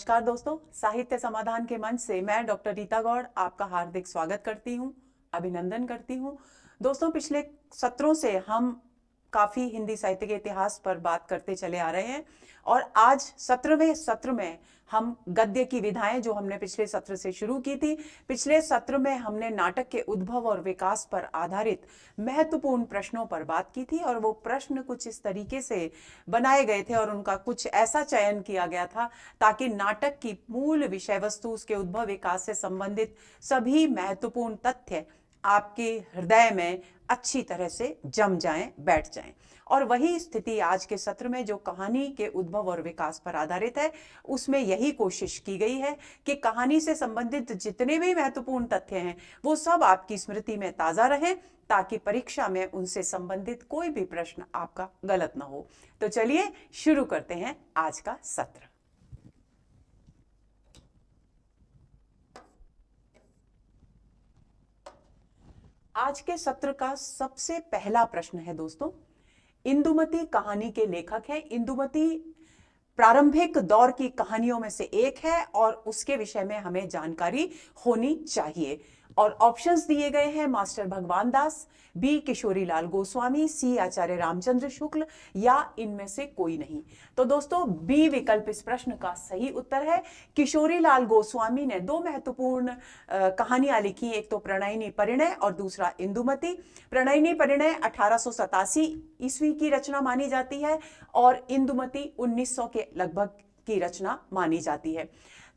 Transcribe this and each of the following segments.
नमस्कार दोस्तों, साहित्य समाधान के मंच से मैं डॉक्टर रीता गौड़ आपका हार्दिक स्वागत करती हूँ, अभिनंदन करती हूँ। दोस्तों, पिछले सत्रों से हम काफी हिंदी साहित्य के इतिहास पर बात करते चले आ रहे हैं और आज 17वें सत्र में हम गद्य की विधाएं जो हमने पिछले सत्र से शुरू की थी, पिछले सत्र में हमने नाटक के उद्भव और विकास पर आधारित महत्वपूर्ण प्रश्नों पर बात की थी और वो प्रश्न कुछ इस तरीके से बनाए गए थे और उनका कुछ ऐसा चयन किया गया था ताकि नाटक की मूल विषय वस्तु, उसके उद्भव विकास से संबंधित सभी महत्वपूर्ण तथ्य आपके हृदय में अच्छी तरह से जम जाएं, बैठ जाएं। और वही स्थिति आज के सत्र में जो कहानी के उद्भव और विकास पर आधारित है, उसमें यही कोशिश की गई है कि कहानी से संबंधित जितने भी महत्वपूर्ण तथ्य हैं वो सब आपकी स्मृति में ताजा रहें ताकि परीक्षा में उनसे संबंधित कोई भी प्रश्न आपका गलत ना हो। तो चलिए शुरू करते हैं आज का सत्र। आज के सत्र का सबसे पहला प्रश्न है दोस्तों, इंदुमती कहानी के लेखक हैं। इंदुमती प्रारंभिक दौर की कहानियों में से एक है और उसके विषय में हमें जानकारी होनी चाहिए। और ऑप्शंस दिए गए हैं मास्टर भगवान दास, बी किशोरी लाल गोस्वामी, सी आचार्य रामचंद्र शुक्ल या इनमें से कोई नहीं। तो दोस्तों, बी विकल्प इस प्रश्न का सही उत्तर है। किशोरी लाल गोस्वामी ने दो महत्वपूर्ण कहानियां लिखी, एक तो प्रणयिनी परिणय और दूसरा इंदुमती। प्रणयिनी परिणय 1887 ईस्वी की रचना मानी जाती है और इंदुमती 1900 के लगभग की रचना मानी जाती है।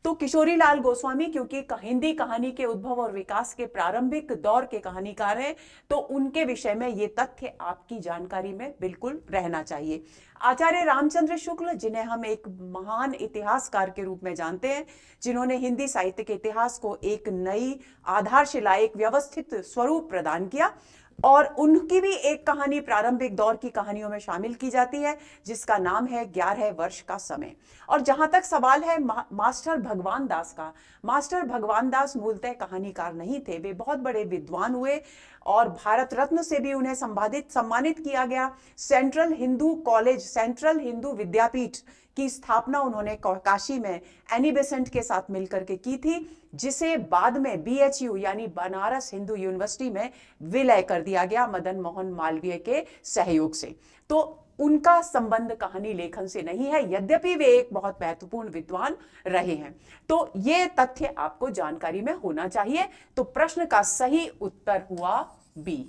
तो किशोरी लाल गोस्वामी क्योंकि हिंदी कहानी के उद्भव और विकास के प्रारंभिक दौर के कहानीकार हैं, तो उनके विषय में ये तथ्य आपकी जानकारी में बिल्कुल रहना चाहिए। आचार्य रामचंद्र शुक्ल, जिन्हें हम एक महान इतिहासकार के रूप में जानते हैं, जिन्होंने हिंदी साहित्य के इतिहास को एक नई आधारशिला, एक व्यवस्थित स्वरूप प्रदान किया, और उनकी भी एक कहानी प्रारंभिक दौर की कहानियों में शामिल की जाती है जिसका नाम है 11 वर्ष का समय। और जहां तक सवाल है मास्टर भगवान दास का, मास्टर भगवान दास मूलतः कहानीकार नहीं थे, वे बहुत बड़े विद्वान हुए और भारत रत्न से भी उन्हें सम्मानित किया गया। Central Hindu college, central Hindu Vidyapeeth की स्थापना उन्होंने काशी में एनी बेसेंट के साथ मिलकर के की थी, जिसे बाद में BHU यानी बनारस हिंदू यूनिवर्सिटी में विलय कर दिया गया मदन मोहन मालवीय के सहयोग से। तो उनका संबंध कहानी लेखन से नहीं है, यद्यपि वे एक बहुत महत्वपूर्ण विद्वान रहे हैं। तो यह तथ्य आपको जानकारी में होना चाहिए। तो प्रश्न का सही उत्तर हुआ बी।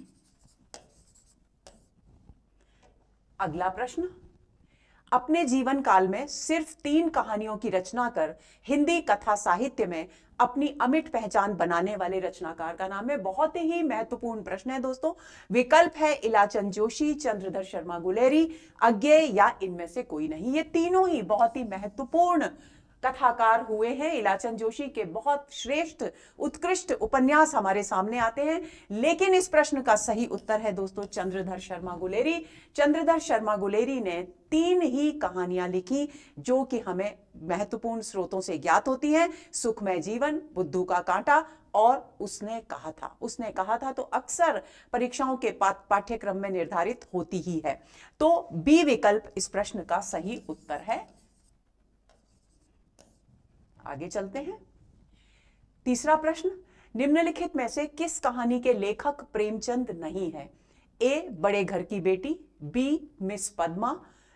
अगला प्रश्न, अपने जीवन काल में सिर्फ 3 कहानियों की रचना कर हिंदी कथा साहित्य में अपनी अमिट पहचान बनाने वाले रचनाकार का नाम है। बहुत ही महत्वपूर्ण प्रश्न है दोस्तों। विकल्प है इलाचंद जोशी, चंद्रधर शर्मा गुलेरी, अज्ञेय या इनमें से कोई नहीं। ये तीनों ही बहुत ही महत्वपूर्ण कथाकार हुए हैं। इलाचंद जोशी के बहुत श्रेष्ठ उत्कृष्ट उपन्यास हमारे सामने आते हैं, लेकिन इस प्रश्न का सही उत्तर है दोस्तों चंद्रधर शर्मा गुलेरी। चंद्रधर शर्मा गुलेरी ने 3 ही कहानियां लिखी जो कि हमें महत्वपूर्ण स्रोतों से ज्ञात होती हैं, सुखमय जीवन, बुद्धू का कांटा और उसने कहा था, तो अक्सर परीक्षाओं के पाठ्यक्रम में निर्धारित होती ही है। तो बी विकल्प इस प्रश्न का सही उत्तर है। आगे चलते हैं। तीसरा प्रश्न, निम्नलिखित में से किस कहानी के लेखक प्रेमचंद नहीं है? ए बड़े घर की बेटी, बी मिस पद्मा,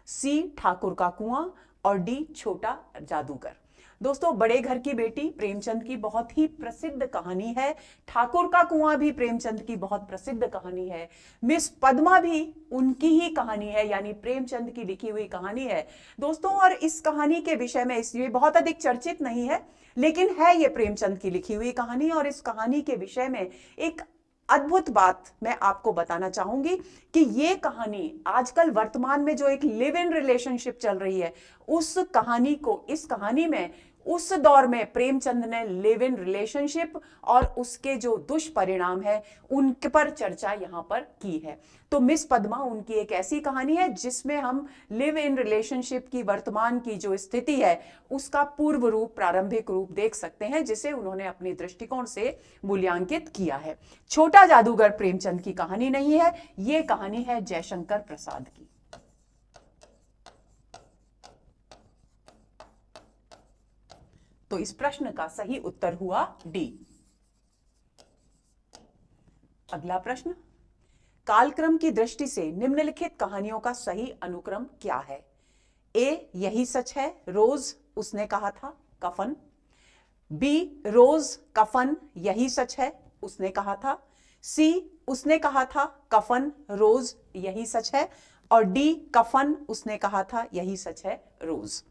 सी ठाकुर का कुआं और डी छोटा जादूगर। दोस्तों, बड़े घर की बेटी प्रेमचंद की बहुत ही प्रसिद्ध कहानी है। ठाकुर का कुआं भी प्रेमचंद की बहुत प्रसिद्ध कहानी है। मिस पद्मा भी उनकी ही कहानी है, यानी प्रेमचंद की लिखी हुई कहानी है दोस्तों। और इस कहानी के विषय में इसलिए बहुत अधिक चर्चित नहीं है, लेकिन है ये प्रेमचंद की लिखी हुई कहानी। और इस कहानी के विषय में एक अद्भुत बात मैं आपको बताना चाहूंगी कि ये कहानी आजकल वर्तमान में जो एक लिव इन रिलेशनशिप चल रही है, उस कहानी को, इस कहानी में उस दौर में प्रेमचंद ने लिव इन रिलेशनशिप और उसके जो दुष्परिणाम है उनके पर चर्चा यहां पर की है। तो मिस पद्मा उनकी एक ऐसी कहानी है जिसमें हम लिव इन रिलेशनशिप की वर्तमान की जो स्थिति है उसका पूर्व रूप, प्रारंभिक रूप देख सकते हैं, जिसे उन्होंने अपने दृष्टिकोण से मूल्यांकित किया है। छोटा जादूगर प्रेमचंद की कहानी नहीं है, यह कहानी है जयशंकर प्रसाद की। तो इस प्रश्न का सही उत्तर हुआ डी। अगला प्रश्न, कालक्रम की दृष्टि से निम्नलिखित कहानियों का सही अनुक्रम क्या है? ए, यही सच है, रोज उसने कहा था, कफन। बी, रोज कफन यही सच है, उसने कहा था। सी, उसने कहा था कफन रोज यही सच है। और डी, कफन उसने कहा था यही सच है रोज।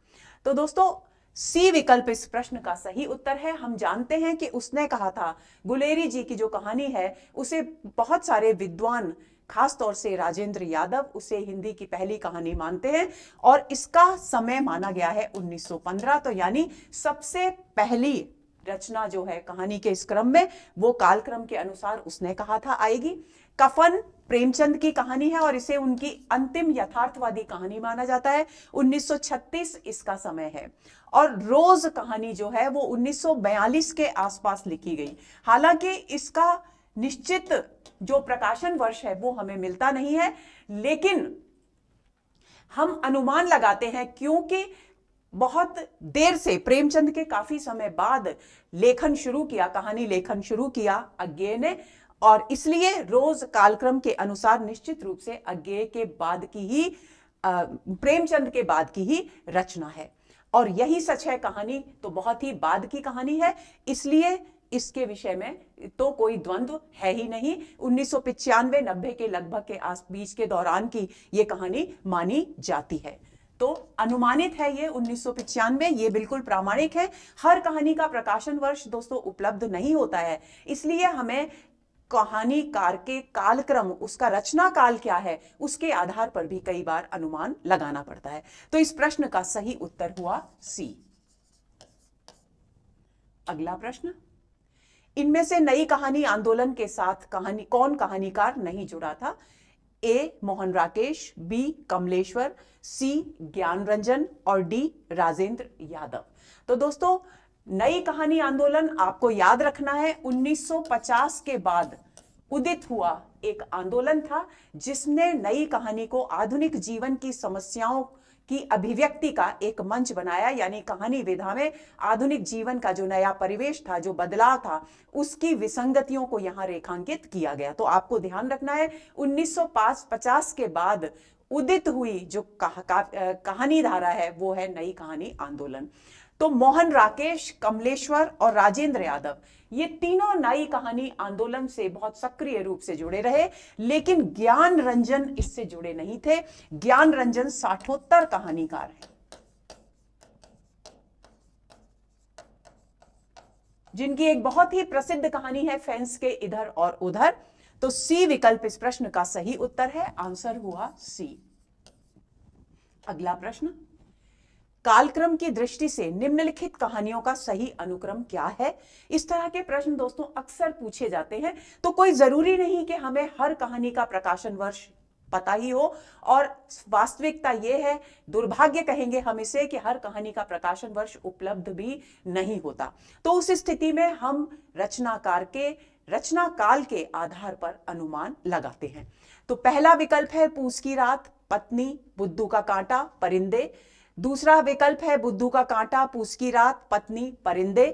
तो दोस्तों सी विकल्प इस प्रश्न का सही उत्तर है। हम जानते हैं कि उसने कहा था, गुलेरी जी की जो कहानी है उसे बहुत सारे विद्वान, खास तौर से राजेंद्र यादव, उसे हिंदी की पहली कहानी मानते हैं और इसका समय माना गया है 1915। तो यानी सबसे पहली रचना जो है कहानी के इस क्रम में वो कालक्रम के अनुसार उसने कहा था आएगी। कफन प्रेमचंद की कहानी है और इसे उनकी अंतिम यथार्थवादी कहानी माना जाता है। 1936 इसका समय है। और रोज कहानी जो है वो 1942 के आसपास लिखी गई। हालांकि इसका निश्चित जो प्रकाशन वर्ष है वो हमें मिलता नहीं है, लेकिन हम अनुमान लगाते हैं क्योंकि बहुत देर से, प्रेमचंद के काफी समय बाद लेखन शुरू किया, कहानी लेखन शुरू किया अज्ञेय ने, और इसलिए रोज कालक्रम के अनुसार निश्चित रूप से अज्ञेय के बाद की ही, प्रेमचंद के बाद की ही रचना है। और यही सच है कहानी तो बहुत ही बाद की कहानी है, इसलिए इसके विषय में तो कोई द्वंद्व है ही नहीं। 1995-90 के लगभग के बीच के दौरान की ये कहानी मानी जाती है। तो अनुमानित है ये 1995, ये बिल्कुल प्रामाणिक है। हर कहानी का प्रकाशन वर्ष दोस्तों उपलब्ध नहीं होता है, इसलिए हमें कहानीकार के कालक्रम, उसका रचना काल क्या है, उसके आधार पर भी कई बार अनुमान लगाना पड़ता है। तो इस प्रश्न का सही उत्तर हुआ सी। अगला प्रश्न, इनमें से नई कहानी आंदोलन के साथ कौन कहानीकार नहीं जुड़ा था? ए, मोहन राकेश, बी, कमलेश्वर, सी, ज्ञान रंजन और डी, राजेंद्र यादव। तो दोस्तों नई कहानी आंदोलन आपको याद रखना है 1950 के बाद उदित हुआ एक आंदोलन था जिसने नई कहानी को आधुनिक जीवन की समस्याओं की अभिव्यक्ति का एक मंच बनाया। यानी कहानी विधा में आधुनिक जीवन का जो नया परिवेश था, जो बदलाव था, उसकी विसंगतियों को यहां रेखांकित किया गया। तो आपको ध्यान रखना है 1950 के बाद उदित हुई जो कहानी धारा है वो है नई कहानी आंदोलन। तो मोहन राकेश, कमलेश्वर और राजेंद्र यादव, ये तीनों नई कहानी आंदोलन से बहुत सक्रिय रूप से जुड़े रहे, लेकिन ज्ञान रंजन इससे जुड़े नहीं थे। ज्ञान रंजन साठोत्तर कहानीकार हैं जिनकी एक बहुत ही प्रसिद्ध कहानी है फेंस के इधर और उधर। तो सी विकल्प इस प्रश्न का सही उत्तर है, आंसर हुआ सी। अगला प्रश्न, कालक्रम की दृष्टि से निम्नलिखित कहानियों का सही अनुक्रम क्या है? इस तरह के प्रश्न दोस्तों अक्सर पूछे जाते हैं, तो कोई जरूरी नहीं कि हमें हर कहानी का प्रकाशन वर्ष पता ही हो, और वास्तविकता यह है, दुर्भाग्य कहेंगे हम इसे, कि हर कहानी का प्रकाशन वर्ष उपलब्ध भी नहीं होता। तो उस स्थिति में हम रचनाकार के रचना काल के आधार पर अनुमान लगाते हैं। तो पहला विकल्प है पूस की रात, पत्नी, बुद्धू का कांटा, परिंदे। दूसरा विकल्प है बुद्धू का कांटा, पूस की रात, पत्नी, परिंदे।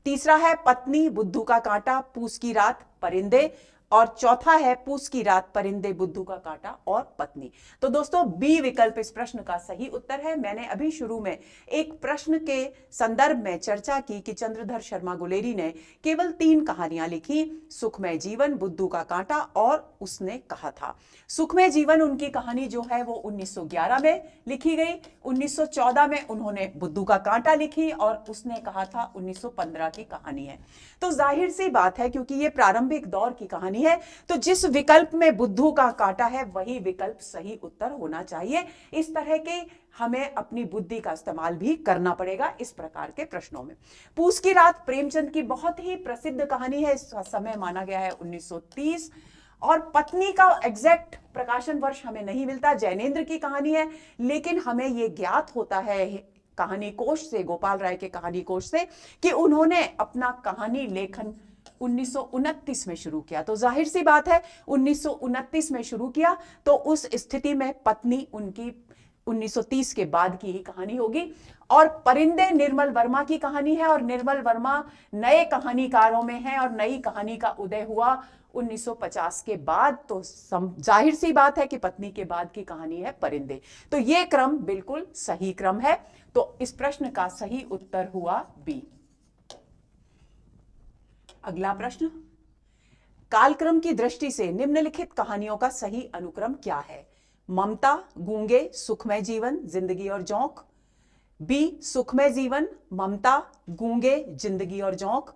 तीसरा है पत्नी, बुद्धू का कांटा, पूस की रात, परिंदे। और चौथा है पूस की रात, परिंदे, बुद्धू का कांटा और पत्नी। तो दोस्तों बी विकल्प इस प्रश्न का सही उत्तर है। मैंने अभी शुरू में एक प्रश्न के संदर्भ में चर्चा की कि चंद्रधर शर्मा गुलेरी ने केवल 3 कहानियां लिखी, सुखमय जीवन, बुद्धू का कांटा और उसने कहा था। सुखमय जीवन उनकी कहानी जो है वो 1911 में लिखी गई, 1914 में उन्होंने बुद्धू का कांटा लिखी और उसने कहा था 1915 की कहानी है। तो जाहिर सी बात है, क्योंकि ये प्रारंभिक दौर की कहानी है, तो जिस विकल्प में बुद्धू का कांटा है वही विकल्प सही उत्तर होना चाहिए। इस तरह के हमें अपनी बुद्धि का इस्तेमाल भी करना पड़ेगा इस प्रकार के प्रश्नों में। पूस की रात प्रेमचंद की बहुत ही प्रसिद्ध कहानी है, इसका समय माना गया है 1930। और पत्नी का एग्जैक्ट प्रकाशन वर्ष हमें नहीं मिलता, जैनेन्द्र की कहानी है, लेकिन हमें यह ज्ञात होता है कहानी कोश से, गोपाल राय के कहानी कोश से, कि उन्होंने अपना कहानी लेखन 1929 में शुरू किया। तो जाहिर सी बात है 1929 में शुरू किया, तो उस स्थिति में पत्नी उनकी 1930 के बाद की ही कहानी होगी। और परिंदे निर्मल वर्मा की कहानी है, और निर्मल वर्मा नए कहानीकारों में हैं, और नई कहानी का उदय हुआ 1950 के बाद। तो जाहिर सी बात है कि पत्नी के बाद की कहानी है परिंदे। तो ये क्रम बिल्कुल सही क्रम है। तो इस प्रश्न का सही उत्तर हुआ बी। अगला प्रश्न, कालक्रम की दृष्टि से निम्नलिखित कहानियों का सही अनुक्रम क्या है? ममता, गूंगे, सुखमय जीवन, जिंदगी और जोंक। बी, सुखमय जीवन, ममता, गूंगे, जिंदगी और जोंक।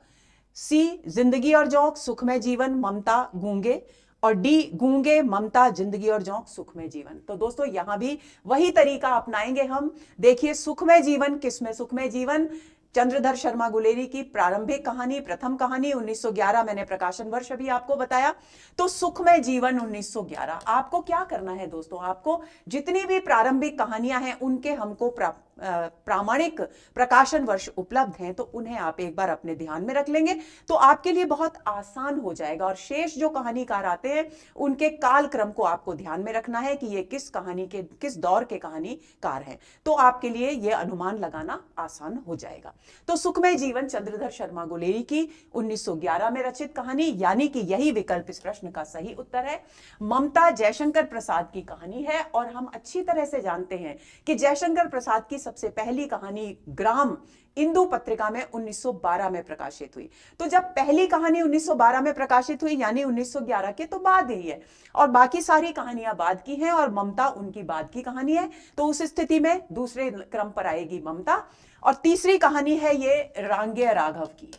सी, जिंदगी और जोंक, सुखमय जीवन, ममता, गूंगे। और डी, गूंगे, ममता, जिंदगी और जोंक, सुखमय जीवन। तो दोस्तों यहां भी वही तरीका अपनाएंगे हम। देखिए, सुखमय जीवन किसमें? सुखमय जीवन चंद्रधर शर्मा गुलेरी की प्रारंभिक कहानी, प्रथम कहानी 1911, मैंने प्रकाशन वर्ष अभी आपको बताया। तो सुखमय जीवन 1911। आपको क्या करना है दोस्तों? आपको जितनी भी प्रारंभिक कहानियां हैं उनके हमको प्रामाणिक प्रकाशन वर्ष उपलब्ध हैं, तो उन्हें आप एक बार अपने ध्यान में रख लेंगे तो आपके लिए बहुत आसान हो जाएगा। और शेष जो कहानीकार आते हैं उनके कालक्रम को आपको ध्यान में रखना है कि ये किस कहानी के, किस दौर के कहानीकार हैं, तो आपके लिए यह अनुमान लगाना आसान हो जाएगा। तो सुखमय जीवन चंद्रधर शर्मा गुलेरी की 1911 में रचित कहानी, यानी कि यही विकल्प इस प्रश्न का सही उत्तर है। ममता जयशंकर प्रसाद की कहानी है, और हम अच्छी तरह से जानते हैं कि जयशंकर प्रसाद की सबसे पहली कहानी ग्राम इंदु पत्रिका में 1912 में प्रकाशित हुई। तो जब पहली कहानी 1912 में प्रकाशित हुई यानी 1911 के तो बाद ही है, और बाकी सारी कहानियां बाद की हैं, और ममता उनकी बाद की कहानी है। तो उस स्थिति में दूसरे क्रम पर आएगी ममता। और तीसरी कहानी है ये रांगे राघव की।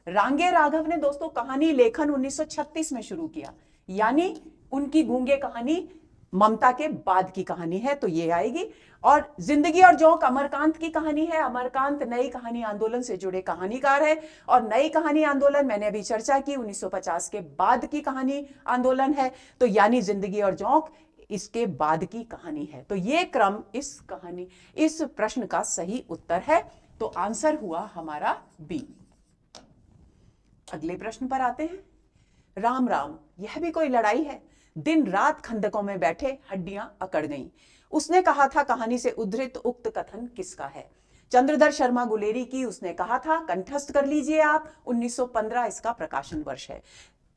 रांगे राघव ने दोस्तों कहानी लेखन 1936 में शुरू किया, यानी उनकी गूंगे कहानी ममता के बाद की कहानी है, तो ये आएगी। और जिंदगी और जोंक अमरकांत की कहानी है। अमरकांत नई कहानी आंदोलन से जुड़े कहानीकार है, और नई कहानी आंदोलन मैंने अभी चर्चा की 1950 के बाद की कहानी आंदोलन है, तो यानी जिंदगी और जोंक इसके बाद की कहानी है। तो ये क्रम इस प्रश्न का सही उत्तर है। तो आंसर हुआ हमारा बी। अगले प्रश्न पर आते हैं। राम राम, यह भी कोई लड़ाई है? दिन रात खंदकों में बैठे, हड्डियां अकड़ गईं। उसने कहा था कहानी से उद्धृत उक्त कथन किसका है? चंद्रधर शर्मा गुलेरी की उसने कहा था, कंठस्थ कर लीजिए आप, 1915 इसका प्रकाशन वर्ष है।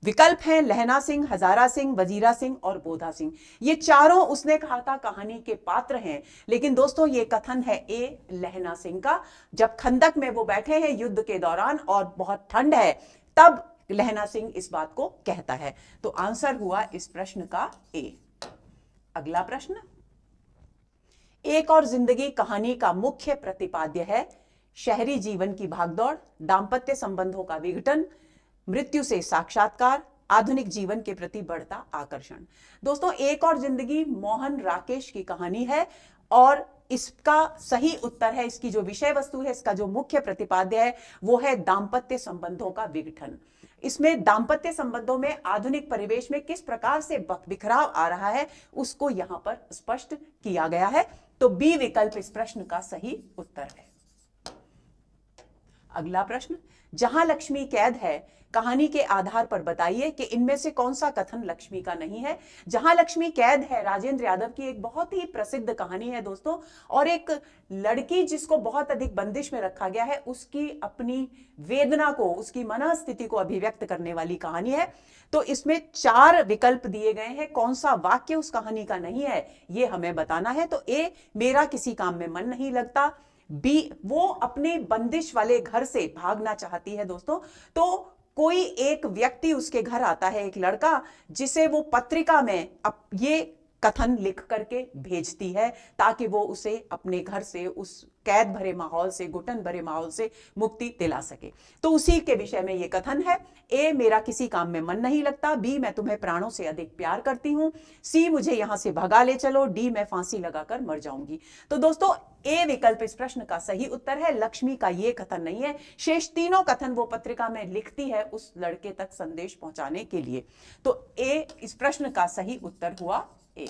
विकल्प हैं लहना सिंह, हजारा सिंह, वजीरा सिंह और बोधा सिंह। ये चारों उसने कहा था कहानी के पात्र हैं, लेकिन दोस्तों ये कथन है ए लहना सिंह का। जब खंदक में वो बैठे हैं युद्ध के दौरान और बहुत ठंड है, तब लहना सिंह इस बात को कहता है। तो आंसर हुआ इस प्रश्न का ए। अगला प्रश्न, एक और जिंदगी कहानी का मुख्य प्रतिपाद्य है शहरी जीवन की भागदौड़, दांपत्य संबंधों का विघटन, मृत्यु से साक्षात्कार, आधुनिक जीवन के प्रति बढ़ता आकर्षण। दोस्तों एक और जिंदगी मोहन राकेश की कहानी है, और इसका सही उत्तर है, इसकी जो विषय वस्तु है, इसका जो मुख्य प्रतिपाद्य है वो है दांपत्य संबंधों का विघटन। इसमें दांपत्य संबंधों में आधुनिक परिवेश में किस प्रकार से बिखराव आ रहा है उसको यहां पर स्पष्ट किया गया है। तो बी विकल्प इस प्रश्न का सही उत्तर है। अगला प्रश्न, जहां लक्ष्मी कैद है, कहानी के आधार पर बताइए कि इनमें से कौन सा कथन लक्ष्मी का नहीं है। जहां लक्ष्मी कैद है राजेंद्र यादव की एक बहुत ही प्रसिद्ध कहानी है दोस्तों, और एक लड़की जिसको बहुत अधिक बंदिश में रखा गया है उसकी अपनी वेदना को, उसकी मनस्थिति को अभिव्यक्त करने वाली कहानी है। तो इसमें 4 विकल्प दिए गए हैं, कौन सा वाक्य उस कहानी का नहीं है ये हमें बताना है। तो ए, मेरा किसी काम में मन नहीं लगता। बी, वो अपने बंदिश वाले घर से भागना चाहती है दोस्तों। तो कोई एक व्यक्ति उसके घर आता है, एक लड़का, जिसे वो पत्रिका में ये कथन लिख करके भेजती है ताकि वो उसे अपने घर से, उस कैद भरे माहौल से, घुटन भरे माहौल से मुक्ति दिला सके। तो उसी के विषय में ये कथन है। ए, मेरा किसी काम में मन नहीं लगता। बी, मैं तुम्हें प्राणों से अधिक प्यार करती हूं। सी, मुझे यहां से भगा ले चलो। डी, मैं फांसी लगाकर मर जाऊंगी। तो दोस्तों ए विकल्प इस प्रश्न का सही उत्तर है। लक्ष्मी का ये कथन नहीं है। शेष तीनों कथन वो पत्रिका में लिखती है उस लड़के तक संदेश पहुंचाने के लिए। तो ए इस प्रश्न का सही उत्तर हुआ ए।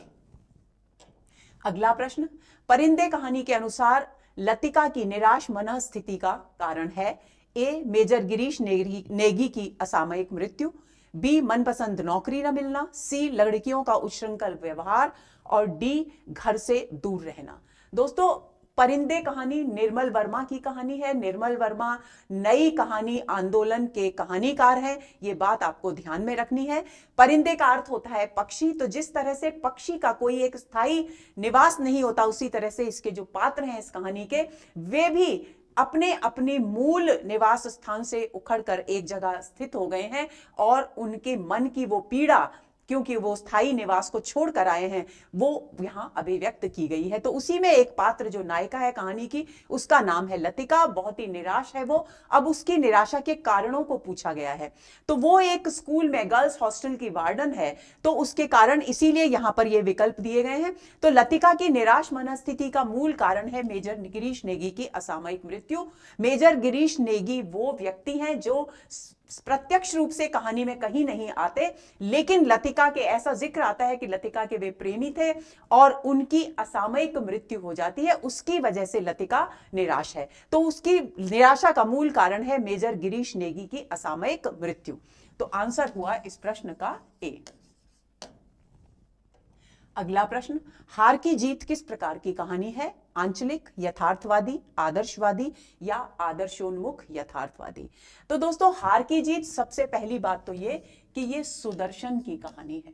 अगला प्रश्न, परिंदे कहानी के अनुसार लतिका की निराश मनस्थिति का कारण है। ए, मेजर गिरीश नेगी की असामयिक मृत्यु। बी मनपसंद नौकरी न मिलना, सी लड़कियों का उच्छृंखल व्यवहार और डी घर से दूर रहना। दोस्तों परिंदे कहानी निर्मल वर्मा की कहानी है। निर्मल वर्मा नई कहानी आंदोलन के कहानीकार हैं, ये बात आपको ध्यान में रखनी है। परिंदे का अर्थ होता है पक्षी, तो जिस तरह से पक्षी का कोई एक स्थायी निवास नहीं होता, उसी तरह से इसके जो पात्र हैं इस कहानी के, वे भी अपने अपने मूल निवास स्थान से उखड़कर एक जगह स्थित हो गए हैं और उनके मन की वो पीड़ा, क्योंकि वो स्थायी निवास को छोड़कर आए हैं, वो यहां अभिव्यक्त की गई है। तो उसी में एक पात्र जो नायिका है कहानी की, उसका नाम है लतिका। बहुत ही निराश है वो। अब उसकी निराशा के कारणों को पूछा गया है। तो वो एक स्कूल में गर्ल्स हॉस्टल की वार्डन है, तो उसके कारण इसीलिए यहां पर ये विकल्प दिए गए हैं। तो लतिका की निराश मनस्थिति का मूल कारण है मेजर गिरीश नेगी की असामयिक मृत्यु। मेजर गिरीश नेगी वो व्यक्ति हैं जो प्रत्यक्ष रूप से कहानी में कहीं नहीं आते, लेकिन लतिका के ऐसा जिक्र आता है कि लतिका के वे प्रेमी थे और उनकी असामयिक मृत्यु हो जाती है, उसकी वजह से लतिका निराश है। तो उसकी निराशा का मूल कारण है मेजर गिरीश नेगी की असामयिक मृत्यु। तो आंसर हुआ इस प्रश्न का ए। अगला प्रश्न, हार की जीत किस प्रकार की कहानी है? आंचलिक, यथार्थवादी, आदर्शवादी या आदर्शोन्मुख यथार्थवादी? तो दोस्तों हार की जीत, सबसे पहली बात तो ये कि ये सुदर्शन की कहानी है।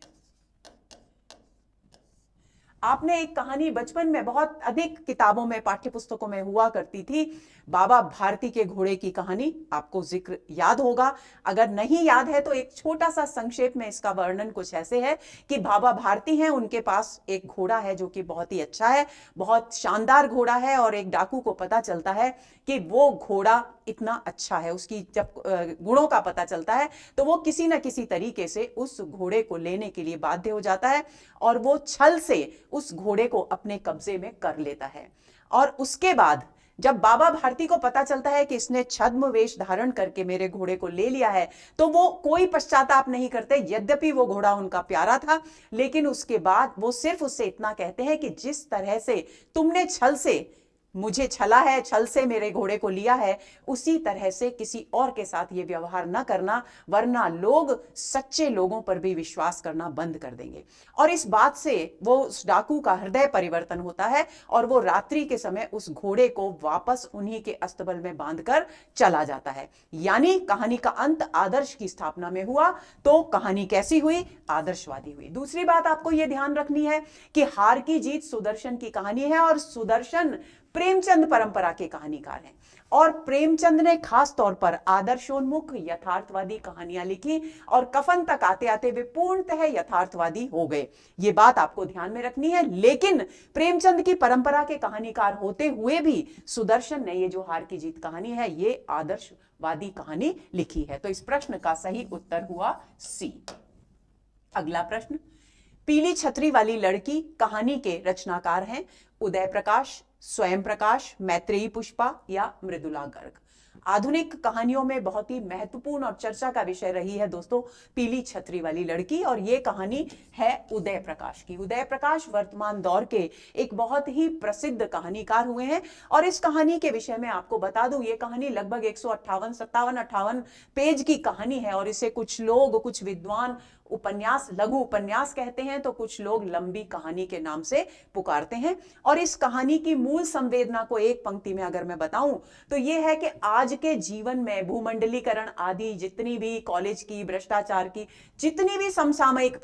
आपने एक कहानी बचपन में बहुत अधिक किताबों में, पाठ्य पुस्तकों में हुआ करती थी, बाबा भारती के घोड़े की कहानी, आपको जिक्र याद होगा। अगर नहीं याद है तो एक छोटा सा संक्षेप में इसका वर्णन कुछ ऐसे है कि बाबा भारती हैं, उनके पास एक घोड़ा है जो कि बहुत ही अच्छा है, बहुत शानदार घोड़ा है, और एक डाकू को पता चलता है कि वो घोड़ा इतना अच्छा है, उसकी जब गुणों का पता चलता है तो वो किसी न किसी तरीके से उस घोड़े को लेने के लिए बाध्य हो जाता है और वो छल से उस घोड़े को अपने कब्जे में कर लेता है। और उसके बाद जब बाबा भारती को पता चलता है कि इसने छद्म वेश धारण करके मेरे घोड़े को ले लिया है, तो वो कोई पश्चाताप नहीं करते। यद्यपि वो घोड़ा उनका प्यारा था, लेकिन उसके बाद वो सिर्फ उससे इतना कहते हैं कि जिस तरह से तुमने छल से मुझे छला है, छल से मेरे घोड़े को लिया है, उसी तरह से किसी और के साथ ये व्यवहार न करना, वरना लोग सच्चे लोगों पर भी विश्वास करना बंद कर देंगे। और इस बात से वो उस डाकू का हृदय परिवर्तन होता है और वो रात्रि के समय उस घोड़े को वापस उन्हीं के अस्तबल में बांधकर चला जाता है। यानी कहानी का अंत आदर्श की स्थापना में हुआ। तो कहानी कैसी हुई? आदर्शवादी हुई। दूसरी बात आपको यह ध्यान रखनी है कि हार की जीत सुदर्शन की कहानी है और सुदर्शन प्रेमचंद परंपरा के कहानीकार हैं, और प्रेमचंद ने खास तौर पर आदर्शोन्मुख यथार्थवादी कहानियां लिखी और कफन तक आते आते वे पूर्णतः यथार्थवादी हो गए। ये बात आपको ध्यान में रखनी है। लेकिन प्रेमचंद की परंपरा के कहानीकार होते हुए भी सुदर्शन ने ये जो हार की जीत कहानी है, ये आदर्शवादी कहानी लिखी है। तो इस प्रश्न का सही उत्तर हुआ सी। अगला प्रश्न, पीली छतरी वाली लड़की कहानी के रचनाकार हैं उदय प्रकाश, स्वयं प्रकाश, मैत्रेयी पुष्पा या मृदुला गर्ग? आधुनिक कहानियों में बहुत ही महत्वपूर्ण और चर्चा का विषय रही है दोस्तों पीली छतरी वाली लड़की, और ये कहानी है उदय प्रकाश की। उदय प्रकाश वर्तमान दौर के एक बहुत ही प्रसिद्ध कहानीकार हुए हैं, और इस कहानी के विषय में आपको बता दूं, ये कहानी लगभग 158 पेज की कहानी है, और इसे कुछ लोग, कुछ विद्वान उपन्यास, लघु उपन्यास कहते हैं, तो कुछ लोग लंबी कहानी के नाम से पुकारते हैं। और इस कहानी की मूल संवेदना को एक पंक्ति में अगर मैं बताऊं तो यह है कि आज के जीवन में भूमंडलीकरण आदि जितनी भी कॉलेज की, भ्रष्टाचार की जितनी भी समसामयिक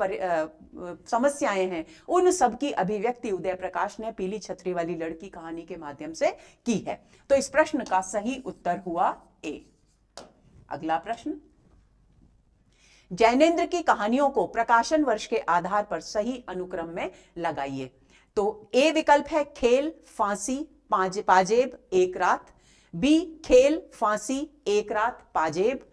समस्याएं हैं, उन सब की अभिव्यक्ति उदय प्रकाश ने पीली छतरी वाली लड़की कहानी के माध्यम से की है। तो इस प्रश्न का सही उत्तर हुआ ए। अगला प्रश्न, जैनेन्द्र की कहानियों को प्रकाशन वर्ष के आधार पर सही अनुक्रम में लगाइए। तो ए विकल्प है खेल, फांसी, पाजेब, एक रात। बी खेल, फांसी, एक रात, पाजेब।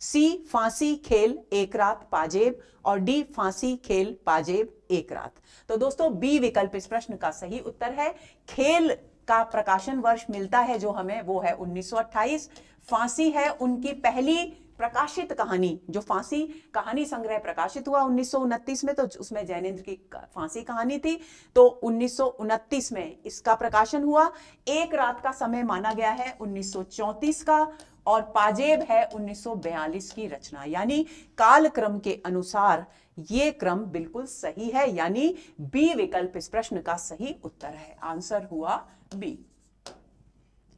सी फांसी, खेल, एक रात, पाजेब। और डी फांसी, खेल, पाजेब, एक रात। तो दोस्तों बी विकल्प इस प्रश्न का सही उत्तर है। खेल का प्रकाशन वर्ष मिलता है जो हमें, वो है 1928। फांसी है उनकी पहली प्रकाशित कहानी, जो फांसी कहानी संग्रह प्रकाशित हुआ 1929 में, तो उसमें जैनेन्द्र की फांसी कहानी थी, तो 1929 में इसका प्रकाशन हुआ। एक रात का समय माना गया है 1934 का, और पाजेब है 1942 की रचना। यानी कालक्रम के अनुसार ये क्रम बिल्कुल सही है, यानी बी विकल्प इस प्रश्न का सही उत्तर है। आंसर हुआ बी।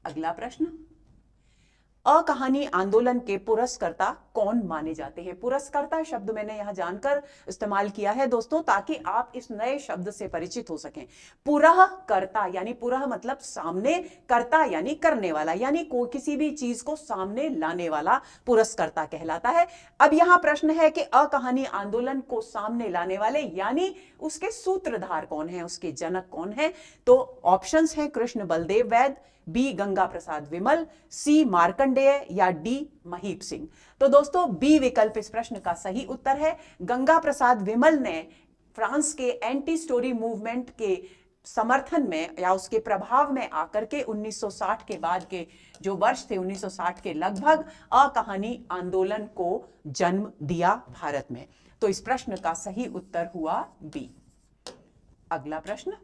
अगला प्रश्न, अकहानी आंदोलन के पुरस्कर्ता कौन माने जाते हैं? पुरस्कर्ता शब्द मैंने यहां जानकर इस्तेमाल किया है दोस्तों, ताकि आप इस नए शब्द से परिचित हो सकें। पुरःकर्ता यानी पुरः मतलब सामने, कर्ता यानी करने वाला, यानी कोई किसी भी चीज को सामने लाने वाला पुरस्कर्ता कहलाता है। अब यहां प्रश्न है कि अकहानी आंदोलन को सामने लाने वाले यानी उसके सूत्रधार कौन है, उसके जनक कौन है? तो ऑप्शंस हैं कृष्ण बलदेव वैद, बी गंगा प्रसाद विमल, सी मार्कंडेय या डी महीप सिंह। तो दोस्तों बी विकल्प इस प्रश्न का सही उत्तर है। गंगा प्रसाद विमल ने फ्रांस के एंटी स्टोरी मूवमेंट के समर्थन में या उसके प्रभाव में आकर के 1960 के बाद के जो वर्ष थे 1960 के लगभग अकहानी आंदोलन को जन्म दिया भारत में। तो इस प्रश्न का सही उत्तर हुआ बी। अगला प्रश्न,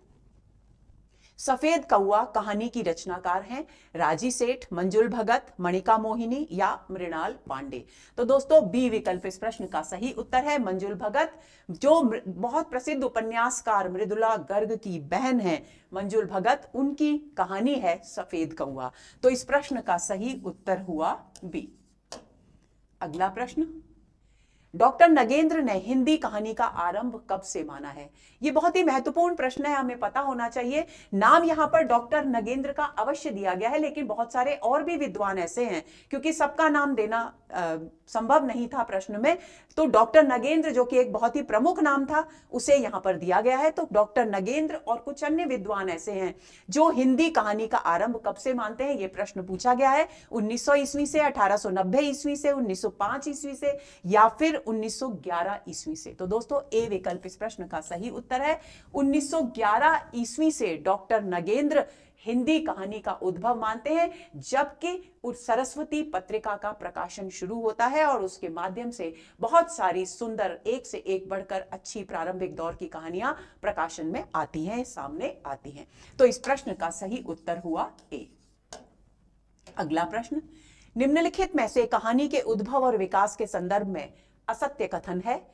सफेद कौआ कहानी की रचनाकार हैं राजी सेठ, मंजुल भगत, मणिका मोहिनी या मृणाल पांडे। तो दोस्तों बी विकल्प इस प्रश्न का सही उत्तर है मंजुल भगत, जो बहुत प्रसिद्ध उपन्यासकार मृदुला गर्ग की बहन है मंजुल भगत, उनकी कहानी है सफेद कौआ। तो इस प्रश्न का सही उत्तर हुआ बी। अगला प्रश्न, डॉक्टर नगेंद्र ने हिंदी कहानी का आरंभ कब से माना है? यह बहुत ही महत्वपूर्ण प्रश्न है, हमें पता होना चाहिए। नाम यहां पर डॉक्टर नगेंद्र का अवश्य दिया गया है, लेकिन बहुत सारे और भी विद्वान ऐसे हैं, क्योंकि सबका नाम देना संभव नहीं था प्रश्न में। तो डॉक्टर नगेंद्र जो कि एक बहुत ही प्रमुख नाम था, उसे यहां पर दिया गया है। तो डॉक्टर नगेंद्र और कुछ अन्य विद्वान ऐसे हैं जो हिंदी कहानी का आरंभ कब से मानते हैं। यह प्रश्न पूछा गया है 1900 ईस्वी से, 1890 ईस्वी से, 1905 ईस्वी से या फिर 1911 ईस्वी से। तो दोस्तों ए विकल्प इस प्रश्न का सही उत्तर है। 1911 ईस्वी से डॉक्टर नगेंद्र हिंदी कहानी का उद्भव मानते हैं, जबकि सरस्वती पत्रिका का प्रकाशन शुरू होता है और उसके माध्यम से बहुत सारी सुंदर, एक से एक बढ़कर अच्छी प्रारंभिक दौर की कहानियां प्रकाशन में आती हैं, सामने आती हैं। तो इस प्रश्न का सही उत्तर हुआ ए। अगला प्रश्न, निम्नलिखित में से कहानी के उद्भव और विकास के संदर्भ में असत्य कथन है।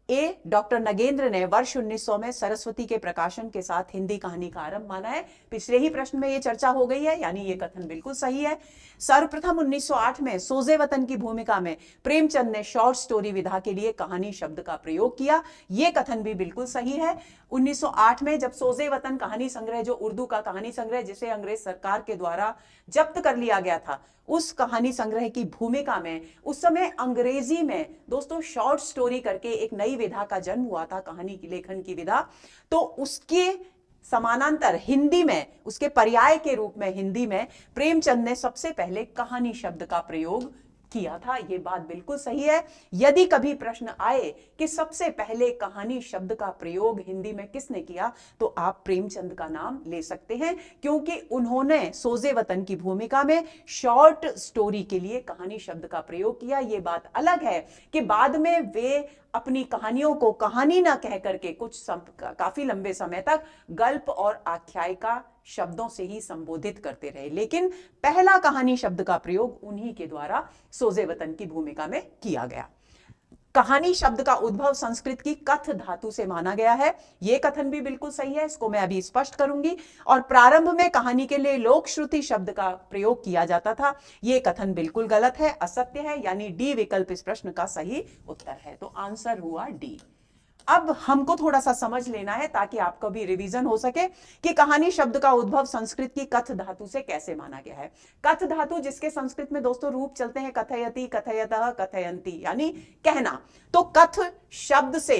ए, डॉक्टर नगेंद्र ने वर्ष 1900 में सरस्वती के प्रकाशन के साथ हिंदी कहानी का आरंभ माना है। पिछले ही प्रश्न में यह चर्चा हो गई है, यानी यह कथन बिल्कुल सही है। सर्वप्रथम 1908 में सोजे वतन की भूमिका में प्रेमचंद ने शॉर्ट स्टोरी विधा के लिए कहानी शब्द का प्रयोग किया, यह कथन भी बिल्कुल सही है। 1908 में जब सोजे वतन कहानी संग्रह, जो उर्दू का कहानी संग्रह जिसे अंग्रेज सरकार के द्वारा जब्त कर लिया गया था, उस कहानी संग्रह की भूमिका में उस समय अंग्रेजी में दोस्तों शॉर्ट स्टोरी करके एक नई विधा का जन्म हुआ था, कहानी की लेखन की विधा। तो उसके समानांतर हिंदी में, उसके पर्याय के रूप में हिंदी में प्रेमचंद ने सबसे पहले कहानी शब्द का प्रयोग किया था। यह बात बिल्कुल सही है। यदि कभी प्रश्न आए कि सबसे पहले कहानी शब्द का प्रयोग हिंदी में किसने किया, तो आप प्रेमचंद का नाम ले सकते हैं, क्योंकि उन्होंने सोजे वतन की भूमिका में शॉर्ट स्टोरी के लिए कहानी शब्द का प्रयोग किया। यह बात अलग है कि बाद में वे अपनी कहानियों को कहानी ना कह करके काफी लंबे समय तक गल्प और आख्यायिका शब्दों से ही संबोधित करते रहे, लेकिन पहला कहानी शब्द का प्रयोग उन्हीं के द्वारा सोजे वतन की भूमिका में किया गया। कहानी शब्द का उद्भव संस्कृत की कथ धातु से माना गया है, यह कथन भी बिल्कुल सही है, इसको मैं अभी स्पष्ट करूंगी। और प्रारंभ में कहानी के लिए लोक श्रुति शब्द का प्रयोग किया जाता था, यह कथन बिल्कुल गलत है, असत्य है, यानी डी विकल्प इस प्रश्न का सही उत्तर है। तो आंसर हुआ डी। अब हमको थोड़ा सा समझ लेना है ताकि आपका भी रिवीजन हो सके कि कहानी शब्द का उद्भव संस्कृत की कथ धातु से कैसे माना गया है। कथ धातु जिसके संस्कृत में दोस्तों रूप चलते हैं कथयति, कथयतः, कथयंती, यानी कहना। तो कथ शब्द से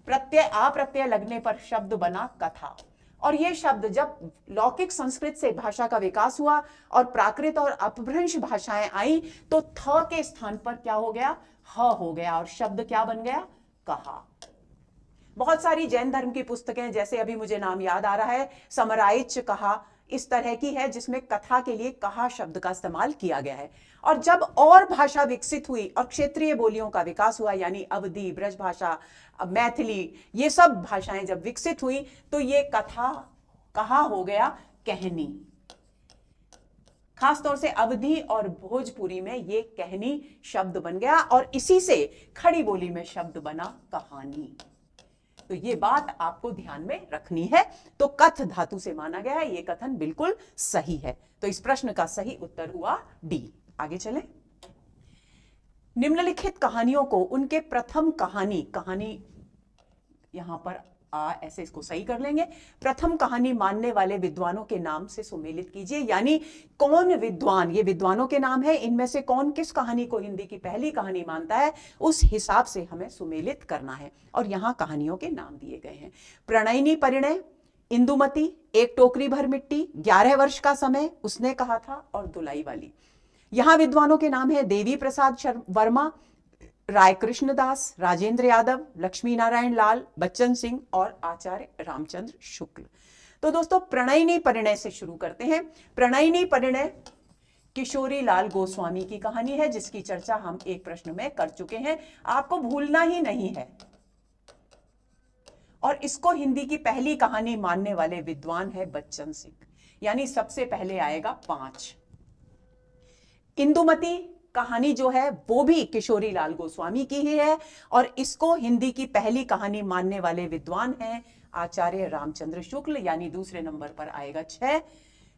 प्रत्यय अप्रत्यय लगने पर शब्द बना कथा, और यह शब्द जब लौकिक संस्कृत से भाषा का विकास हुआ और प्राकृत और अपभ्रंश भाषाएं आई, तो थ के स्थान पर क्या हो गया, ह हो गया, और शब्द क्या बन गया, कहा। बहुत सारी जैन धर्म की पुस्तकें, जैसे अभी मुझे नाम याद आ रहा है समराइच कहा, इस तरह की है जिसमें कथा के लिए कहा शब्द का इस्तेमाल किया गया है। और जब और भाषा विकसित हुई और क्षेत्रीय बोलियों का विकास हुआ, यानी अवधी, ब्रज भाषा, मैथिली, ये सब भाषाएं जब विकसित हुई, तो ये कथा कहा हो गया कहनी। खासतौर से अवधी और भोजपुरी में ये कहनी शब्द बन गया और इसी से खड़ी बोली में शब्द बना कहानी। तो ये बात आपको ध्यान में रखनी है। तो कथ धातु से माना गया है, ये कथन बिल्कुल सही है। तो इस प्रश्न का सही उत्तर हुआ डी। आगे चलें। निम्नलिखित कहानियों को उनके प्रथम कहानी यहां पर ऐसे इसको सही कर लेंगे, प्रथम कहानी मानने वाले विद्वानों के नाम से सुमेलित कीजिए। यानी कौन विद्वान, ये विद्वानों के नाम है, इनमें से कौन किस कहानी को हिंदी की पहली कहानी मानता है, उस हिसाब से हमें सुमेलित करना है। और यहां कहानियों के नाम दिए गए हैं। प्रणयिनी परिणय, इंदुमती, एक टोकरी भर मिट्टी, 11 वर्ष का समय उसने कहा था, और दुलाई वाली। यहां विद्वानों के नाम है देवी प्रसाद वर्मा, राय कृष्णदास, राजेंद्र यादव, लक्ष्मी नारायण लाल, बच्चन सिंह और आचार्य रामचंद्र शुक्ल। तो दोस्तों प्रणयिनी परिणय से शुरू करते हैं। प्रणयिनी परिणय किशोरी लाल गोस्वामी की कहानी है, जिसकी चर्चा हम एक प्रश्न में कर चुके हैं, आपको भूलना ही नहीं है। और इसको हिंदी की पहली कहानी मानने वाले विद्वान है बच्चन सिंह, यानी सबसे पहले आएगा 5। इंदुमती कहानी जो है वो भी किशोरी लाल गोस्वामी की ही है, और इसको हिंदी की पहली कहानी मानने वाले विद्वान हैं आचार्य रामचंद्र शुक्ल, यानी दूसरे नंबर पर आएगा 6।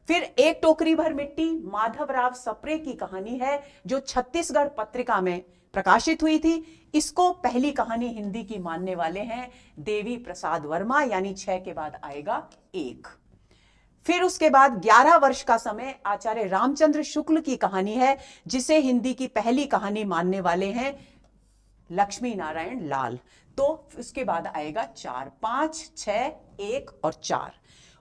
फिर एक टोकरी भर मिट्टी माधवराव सप्रे की कहानी है, जो छत्तीसगढ़ पत्रिका में प्रकाशित हुई थी। इसको पहली कहानी हिंदी की मानने वाले हैं देवी प्रसाद वर्मा, यानी 6 के बाद आएगा 1। फिर उसके बाद 11 वर्ष का समय आचार्य रामचंद्र शुक्ल की कहानी है, जिसे हिंदी की पहली कहानी मानने वाले हैं लक्ष्मी नारायण लाल। तो उसके बाद आएगा 4, 5, 6, 1 और 4।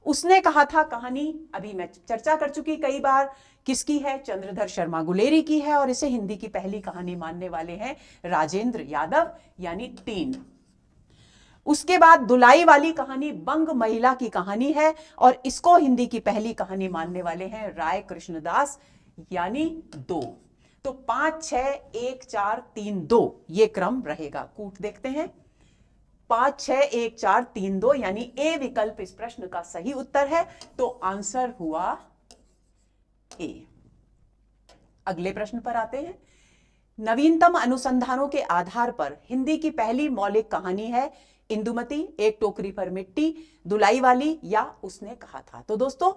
उसने कहा था कहानी अभी मैं चर्चा कर चुकी कई बार, किसकी है, चंद्रधर शर्मा गुलेरी की है, और इसे हिंदी की पहली कहानी मानने वाले हैं राजेंद्र यादव, यानी 3। उसके बाद दुलाई वाली कहानी बंग महिला की कहानी है, और इसको हिंदी की पहली कहानी मानने वाले हैं राय कृष्णदास, यानी 2। तो 5, 6, 1, 4, 3, 2 ये क्रम रहेगा। कूट देखते हैं। 5, 6, 1, 4, 3, 2 यानी ए विकल्प इस प्रश्न का सही उत्तर है। तो आंसर हुआ ए। अगले प्रश्न पर आते हैं। नवीनतम अनुसंधानों के आधार पर हिंदी की पहली मौलिक कहानी है इंदुमती, एक टोकरी पर मिट्टी, दुलाई वाली या उसने कहा था। तो दोस्तों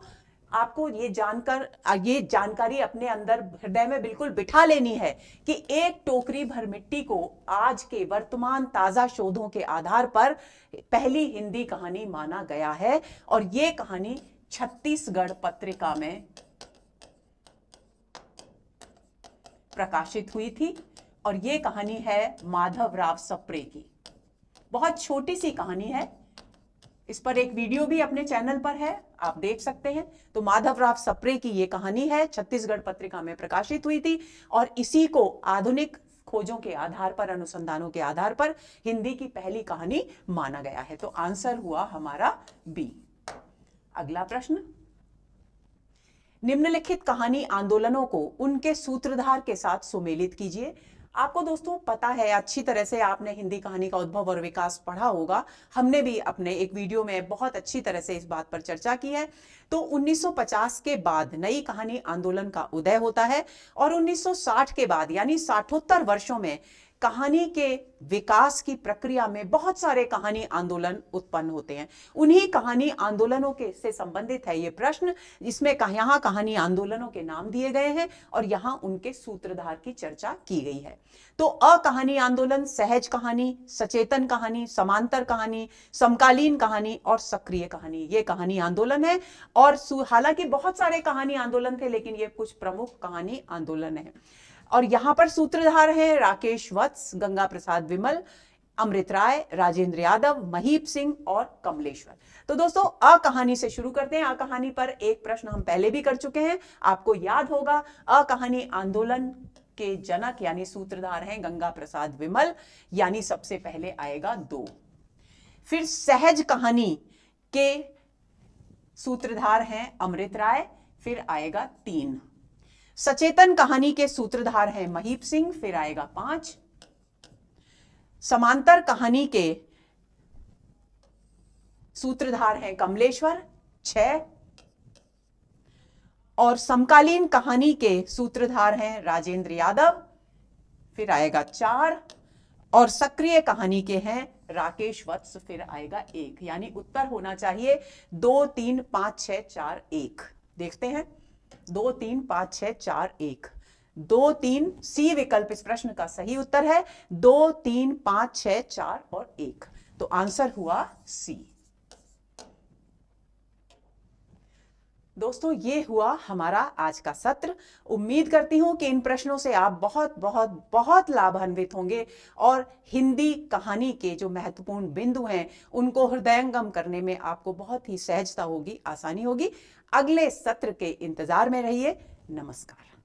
आपको ये जानकारी अपने अंदर हृदय में बिल्कुल बिठा लेनी है कि एक टोकरी भर मिट्टी को आज के वर्तमान ताजा शोधों के आधार पर पहली हिंदी कहानी माना गया है, और यह कहानी छत्तीसगढ़ पत्रिका में प्रकाशित हुई थी, और यह कहानी है माधवराव सप्रे की। बहुत छोटी सी कहानी है, इस पर एक वीडियो भी अपने चैनल पर है, आप देख सकते हैं। तो माधवराव सप्रे की यह कहानी है, छत्तीसगढ़ पत्रिका में प्रकाशित हुई थी, और इसी को आधुनिक खोजों के आधार पर, अनुसंधानों के आधार पर हिंदी की पहली कहानी माना गया है। तो आंसर हुआ हमारा बी। अगला प्रश्न। निम्नलिखित कहानी आंदोलनों को उनके सूत्रधार के साथ सुमेलित कीजिए। आपको दोस्तों पता है, अच्छी तरह से आपने हिंदी कहानी का उद्भव और विकास पढ़ा होगा, हमने भी अपने एक वीडियो में बहुत अच्छी तरह से इस बात पर चर्चा की है। तो 1950 के बाद नई कहानी आंदोलन का उदय होता है, और 1960 के बाद यानी 60उत्तर वर्षों में कहानी के विकास की प्रक्रिया में बहुत सारे कहानी आंदोलन उत्पन्न होते हैं। उन्हीं कहानी आंदोलनों के से संबंधित है ये प्रश्न, जिसमें यहां कहानी आंदोलनों के नाम दिए गए हैं और यहां उनके सूत्रधार की चर्चा की गई है। तो अ कहानी आंदोलन, सहज कहानी, सचेतन कहानी, समांतर कहानी, समकालीन कहानी और सक्रिय कहानी, ये कहानी आंदोलन है। और हालांकि बहुत सारे कहानी आंदोलन थे, लेकिन ये कुछ प्रमुख कहानी आंदोलन है। और यहां पर सूत्रधार हैं राकेश वत्स, गंगा प्रसाद विमल, अमृत राय, राजेंद्र यादव, महीप सिंह और कमलेश्वर। तो दोस्तों अ कहानी से शुरू करते हैं। अ कहानी पर एक प्रश्न हम पहले भी कर चुके हैं, आपको याद होगा। अ कहानी आंदोलन के जनक यानी सूत्रधार हैं गंगा प्रसाद विमल, यानी सबसे पहले आएगा 2। फिर सहज कहानी के सूत्रधार हैं अमृत राय, फिर आएगा 3। सचेतन कहानी के सूत्रधार हैं महीप सिंह, फिर आएगा 5। समांतर कहानी के सूत्रधार हैं कमलेश्वर, 6। और समकालीन कहानी के सूत्रधार हैं राजेंद्र यादव, फिर आएगा 4, और सक्रिय कहानी के हैं राकेश वत्स, फिर आएगा 1। यानी उत्तर होना चाहिए 2 3 5 6 4 1। देखते हैं 2 3 5 6 4 1। 2 3 सी विकल्प इस प्रश्न का सही उत्तर है। 2 3 5 6 4 और 1, तो आंसर हुआ सी। दोस्तों ये हुआ हमारा आज का सत्र। उम्मीद करती हूं कि इन प्रश्नों से आप बहुत बहुत बहुत लाभान्वित होंगे और हिंदी कहानी के जो महत्वपूर्ण बिंदु हैं उनको हृदयंगम करने में आपको बहुत ही सहजता होगी, आसानी होगी। अगले सत्र के इंतजार में रहिए। नमस्कार।